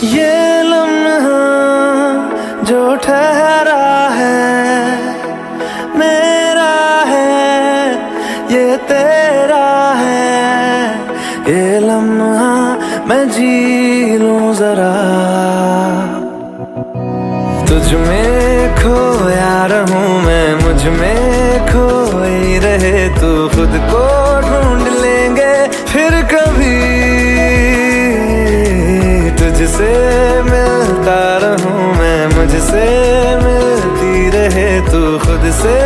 ये लम्हा जो ठहरा है मेरा है, ये तेरा है। ये लम्हा मैं जी लूं जरा, तुझ में खोया रहूं मैं, मुझ में खोई रहे तू। खुद को ढूंढ लेंगे फिर कभी, तुझसे मिलता रहूं मैं, मुझसे मिलती रहे तू। खुद से